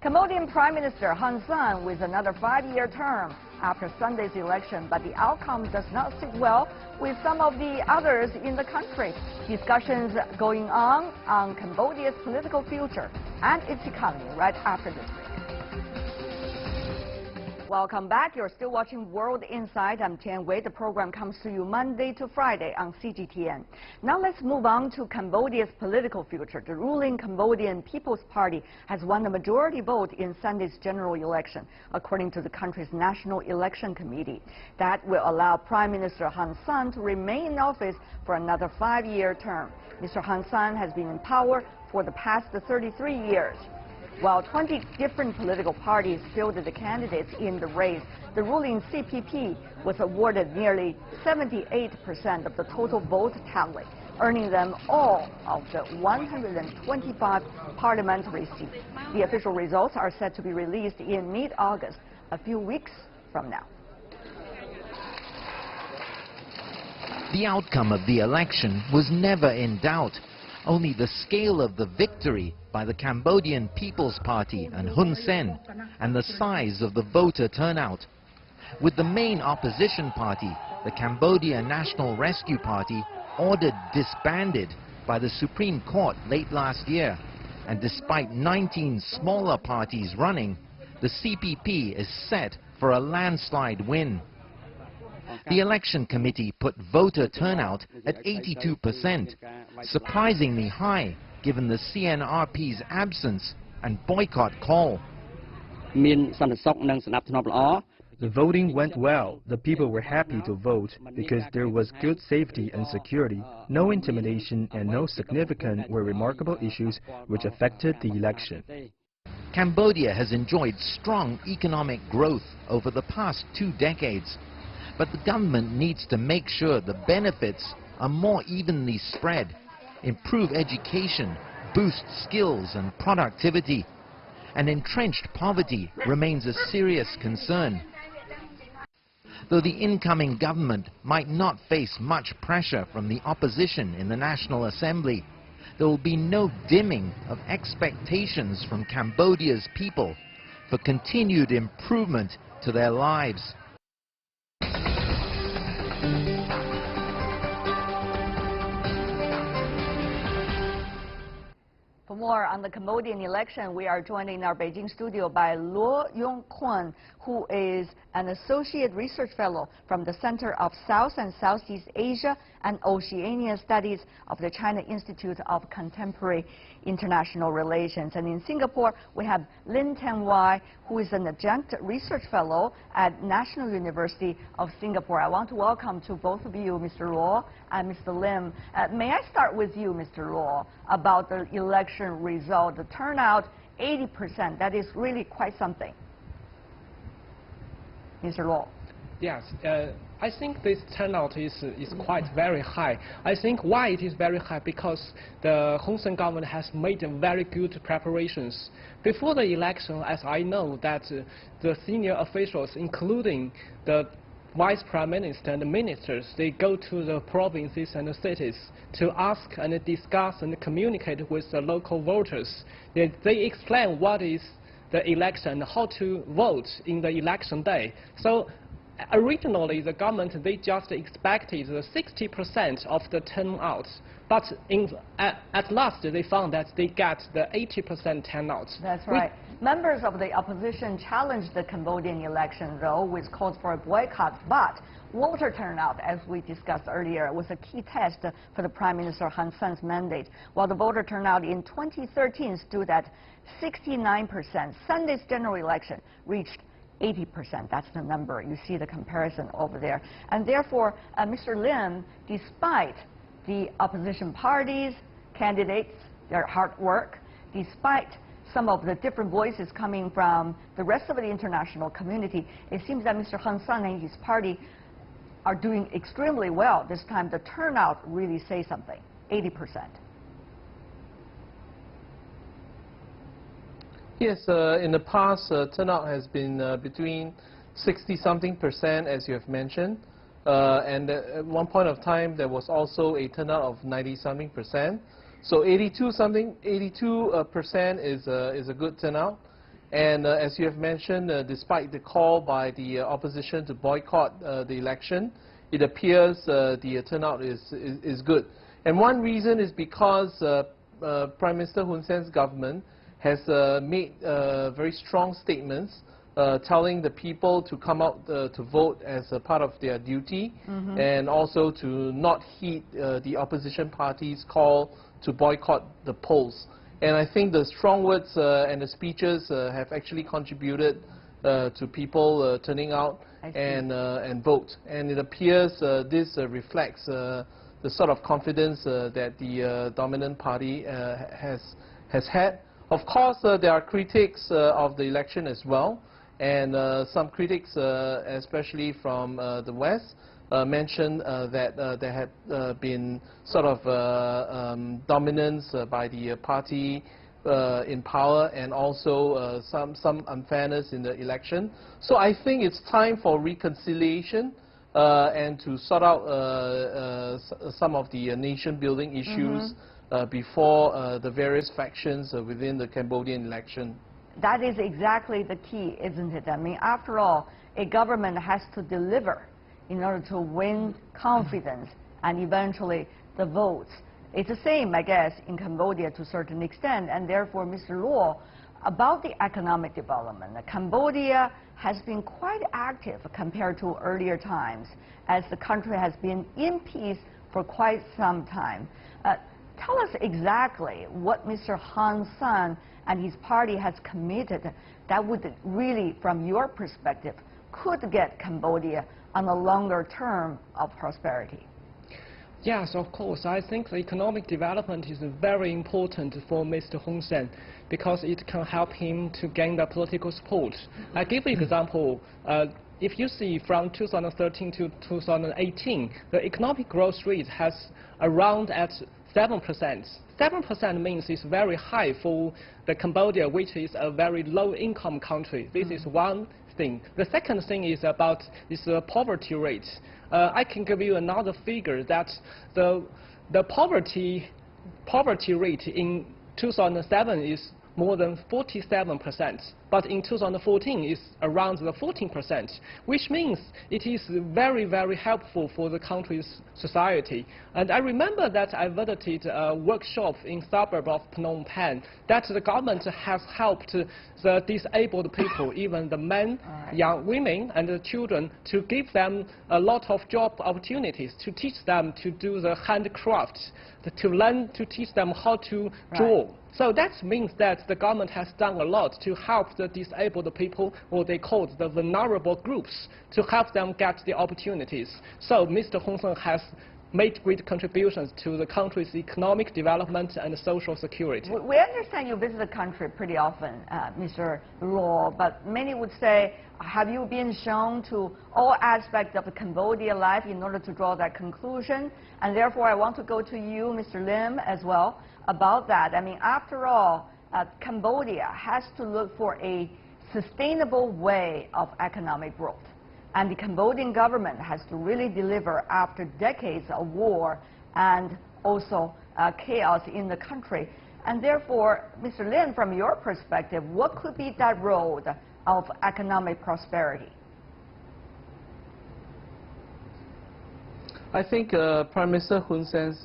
Cambodian Prime Minister Hun Sen with another 5-year term after Sunday's election, but the outcome does not sit well with some of the others in the country. Discussions going on Cambodia's political future and its economy right after this break. Welcome back. You're still watching World Insight. I'm Tian Wei. The program comes to you Monday to Friday on CGTN. Now let's move on to Cambodia's political future. The ruling Cambodian People's Party has won the majority vote in Sunday's general election, according to the country's National Election Committee. That will allow Prime Minister Hun Sen to remain in office for another 5-year term. Mr. Hun Sen has been in power for the past 33 years. While 20 different political parties fielded the candidates in the race, the ruling CPP was awarded nearly 78% of the total vote tally, earning them all of the 125 parliamentary seats. The official results are set to be released in mid-August, a few weeks from now. The outcome of the election was never in doubt. Only the scale of the victory by the Cambodian People's Party and Hun Sen and the size of the voter turnout. With the main opposition party, the Cambodia National Rescue Party, ordered disbanded by the Supreme Court late last year. And despite 19 smaller parties running, the CPP is set for a landslide win. The election committee put voter turnout at 82%, surprisingly high given the CNRP's absence and boycott call. The voting went well. The people were happy to vote because there was good safety and security, no intimidation and no significant or remarkable issues which affected the election. Cambodia has enjoyed strong economic growth over the past 2 decades. But the government needs to make sure the benefits are more evenly spread, improve education, boost skills and productivity, and entrenched poverty remains a serious concern. Though the incoming government might not face much pressure from the opposition in the National Assembly, there will be no dimming of expectations from Cambodia's people for continued improvement to their lives. For more on the Cambodian election, we are joined in our Beijing studio by Luo Yongkwon, who is an Associate Research Fellow from the Center of South and Southeast Asia and Oceania Studies of the China Institute of Contemporary International Relations. And in Singapore, we have Lin Tan-Wai, who is an Adjunct Research Fellow at National University of Singapore. I want to welcome to both of you, Mr. Luo and Mr. Lim. May I start with you, Mr. Luo, about the election result, the turnout, 80%. That is really quite something. Mr. Luo. Yes, I think this turnout is quite very high. I think why it is very high because the Hun Sen government has made very good preparations. Before the election, as I know that the senior officials, including the Vice Prime Minister and the ministers, they go to the provinces and the cities to ask and discuss and communicate with the local voters. They explain what is the election, how to vote in the election day. So originally, the government, they just expected 60% of the turnout. But at last, they found that they get the 80% turnout. That's right. Members of the opposition challenged the Cambodian election, though, with calls for a boycott. But voter turnout, as we discussed earlier, was a key test for the Prime Minister Hun Sen's mandate. While the voter turnout in 2013 stood at 69%, Sunday's general election reached 80%. That's the number. You see the comparison over there. And therefore, Mr. Lim, despite the opposition parties, candidates, their hard work, despite some of the different voices coming from the rest of the international community, it seems that Mr. Hun Sen and his party are doing extremely well. This time the turnout really says something, 80%. Yes, in the past, turnout has been between 60-something%, as you have mentioned. And at one point of time, there was also a turnout of 90-something%. So 82% is a good turnout. And as you have mentioned, despite the call by the opposition to boycott the election, it appears the turnout is good. And one reason is because Prime Minister Hun Sen's government has made very strong statements telling the people to come out to vote as a part of their duty, and also to not heed the opposition party's call to boycott the polls. And I think the strong words and the speeches have actually contributed to people turning out and vote. And it appears this reflects the sort of confidence that the dominant party has had. Of course, there are critics of the election as well, and some critics, especially from the West, mentioned that there had been sort of dominance by the party in power, and also some unfairness in the election. So I think it's time for reconciliation and to sort out some of the nation-building issues before the various factions within the Cambodian election. That is exactly the key, isn't it? I mean, after all, a government has to deliver in order to win confidence and eventually the votes. It's the same, I guess, in Cambodia to a certain extent, and therefore, Mr. Luo, about the economic development, Cambodia has been quite active compared to earlier times, as the country has been in peace for quite some time. Tell us exactly what Mr. Hun Sen and his party has committed that would really, from your perspective, could get Cambodia on a longer term of prosperity. Yes, of course. I think the economic development is very important for Mr. Hun Sen because it can help him to gain the political support. I give you an example. If you see from 2013 to 2018, the economic growth rate has around at 7%. 7% means it's very high for the Cambodia, which is a very low-income country. This is one thing. The second thing is about this poverty rate. I can give you another figure that the poverty rate in 2007 is more than 47%, but in 2014 is around the 14%, which means it is very, very helpful for the country's society. And I remember that I visited a workshop in suburb of Phnom Penh that the government has helped the disabled people, even the men, young women, and the children, to give them a lot of job opportunities, to teach them to do the handcraft, to learn to teach them how to draw. So that means that the government has done a lot to help the disabled people, or they call the vulnerable groups, to help them get the opportunities. So Mr. Hun Sen has made great contributions to the country's economic development and social security. We understand you visit the country pretty often, Mr. Luo, but many would say, have you been shown to all aspects of the Cambodia life in order to draw that conclusion? And therefore, I want to go to you, Mr. Lim, as well, about that. I mean, after all, Cambodia has to look for a sustainable way of economic growth. And the Cambodian government has to really deliver after decades of war and also chaos in the country. And therefore, Mr. Lin, from your perspective, what could be that road of economic prosperity? I think Prime Minister Hun Sen's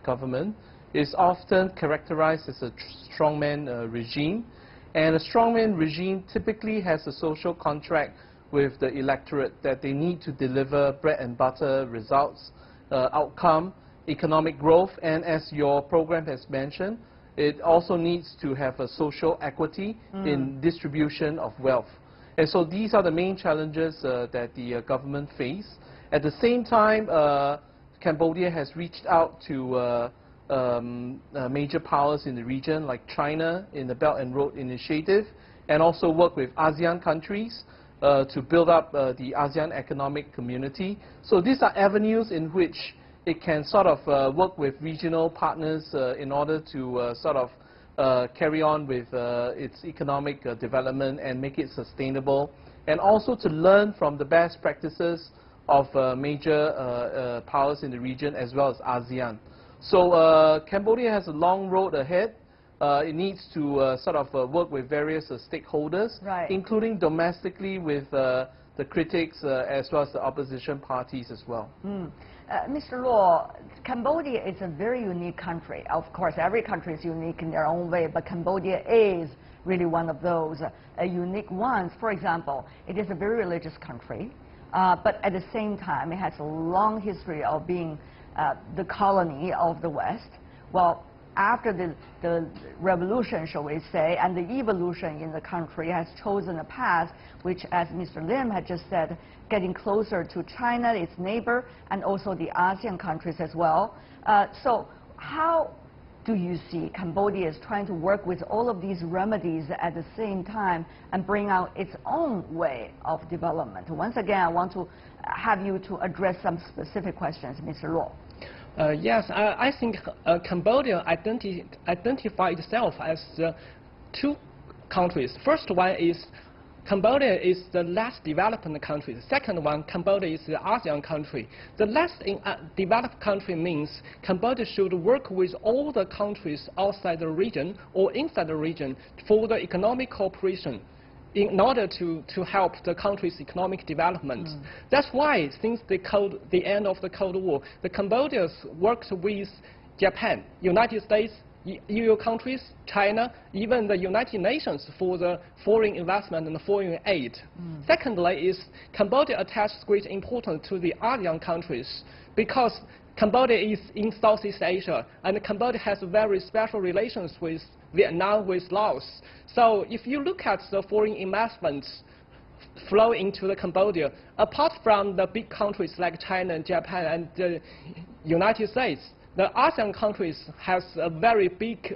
government is often characterized as a strongman regime. And a strongman regime typically has a social contract with the electorate that they need to deliver bread and butter results, outcome, economic growth, and as your program has mentioned, it also needs to have a social equity in distribution of wealth. And so these are the main challenges that the government face. At the same time, Cambodia has reached out to major powers in the region like China in the Belt and Road Initiative, and also work with ASEAN countries to build up the ASEAN economic community. So these are avenues in which it can sort of work with regional partners in order to sort of carry on with its economic development and make it sustainable, and also to learn from the best practices of major powers in the region as well as ASEAN. So Cambodia has a long road ahead, it needs to sort of work with various stakeholders, right, including domestically with the critics as well as the opposition parties as well. Mr. Luo, Cambodia is a very unique country. Of course, every country is unique in their own way, but Cambodia is really one of those unique ones. For example, it is a very religious country, but at the same time, it has a long history of being the colony of the West. Well, after the revolution, shall we say, and the evolution in the country has chosen a path which, as Mr. Lim had just said, getting closer to China, its neighbor, and also the ASEAN countries as well. So how do you see Cambodia is trying to work with all of these remedies at the same time and bring out its own way of development? Once again, I want to have you to address some specific questions, Mr. Luo. Yes, I think Cambodia identified itself as two countries. First one is Cambodia is the less developed country. The second one, Cambodia is the ASEAN country. The less developed country means Cambodia should work with all the countries outside the region or inside the region for the economic cooperation in order to help the country's economic development. That's why, since the end of the Cold War, the Cambodians worked with Japan, United States, EU countries, China, even the United Nations for the foreign investment and foreign aid. Secondly, is Cambodia attaches great importance to the ASEAN countries because Cambodia is in Southeast Asia, and Cambodia has very special relations with Vietnam, with Laos. So if you look at the foreign investments flow into the Cambodia, apart from the big countries like China and Japan and the United States, the ASEAN countries has a very big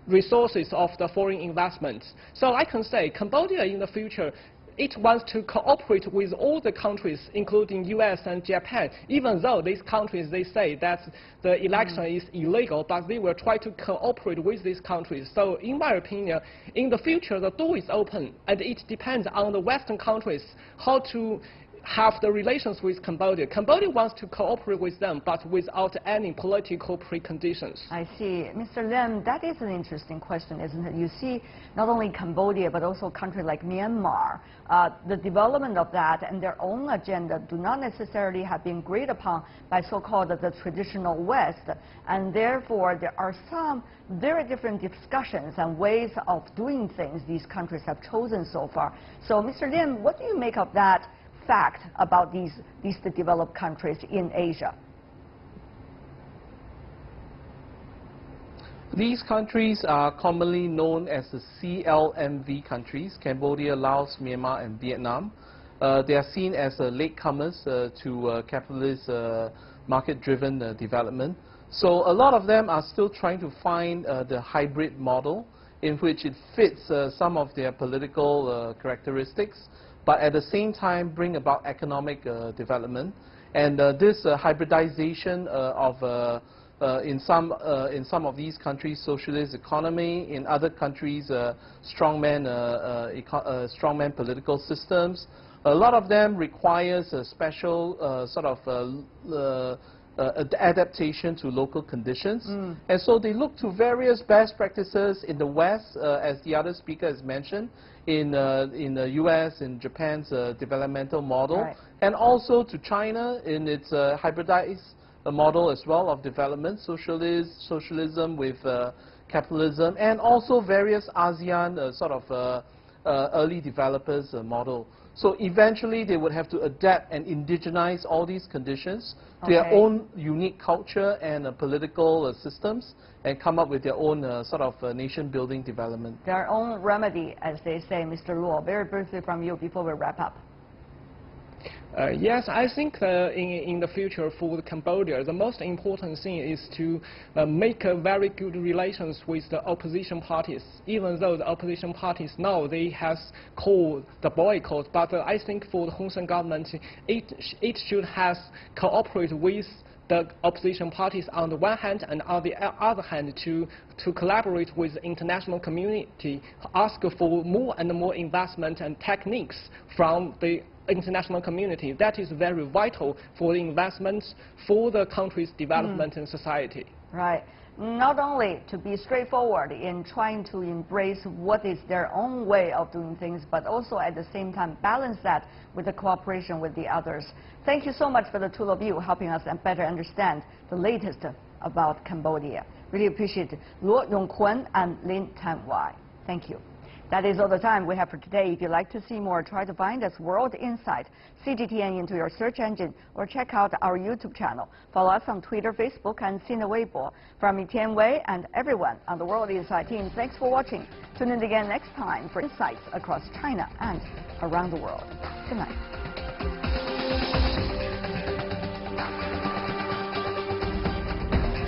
resources of the foreign investments. So I can say Cambodia in the future, it wants to cooperate with all the countries, including US and Japan, even though these countries, they say that the election is illegal, but they will try to cooperate with these countries. So in my opinion, in the future, the door is open, and it depends on the Western countries how to have the relations with Cambodia. Cambodia wants to cooperate with them, but without any political preconditions. I see. Mr. Lim, that is an interesting question, isn't it? You see, not only Cambodia, but also countries like Myanmar, the development of that and their own agenda do not necessarily have been agreed upon by so-called the traditional West, and therefore there are some very different discussions and ways of doing things these countries have chosen so far. So, Mr. Lim, what do you make of that fact about these developed countries in Asia? These countries are commonly known as the CLMV countries, Cambodia, Laos, Myanmar, and Vietnam. They are seen as latecomers to capitalist market-driven development. So a lot of them are still trying to find the hybrid model in which it fits some of their political characteristics, but at the same time bring about economic development. And this hybridization of in some of these countries, socialist economy, in other countries, strongman political systems. A lot of them requires a special sort of adaptation to local conditions. And so they look to various best practices in the West, as the other speaker has mentioned, in the US, in Japan's developmental model, right, and also to China in its hybridized model as well of development, socialism with capitalism, and also various ASEAN sort of early developers model. So eventually they would have to adapt and indigenize all these conditions to their own unique culture and political systems, and come up with their own sort of nation-building development. Their own remedy, as they say. Mr. Luo, very briefly from you before we wrap up. Yes, I think in the future for Cambodia, the most important thing is to make very good relations with the opposition parties. Even though the opposition parties now they has called the boycott, but I think for the Hun Sen government, it should have cooperate with the opposition parties on the one hand, and on the other hand to collaborate with the international community, ask for more and more investment and techniques from the international community. That is very vital for the investments, for the country's development and society. Right. not only to be straightforward in trying to embrace what is their own way of doing things, but also at the same time balance that with the cooperation with the others. Thank you so much for the two of you helping us better understand the latest about Cambodia. Really appreciate it. Luo Yongkwon and Lin Tan-Wai. Thank you. That is all the time we have for today. If you'd like to see more, try to find us World Insight, CGTN into your search engine, or check out our YouTube channel. Follow us on Twitter, Facebook, and Sina Weibo. From me, Tian Wei, and everyone on the World Insight team, thanks for watching. Tune in again next time for insights across China and around the world. Good night.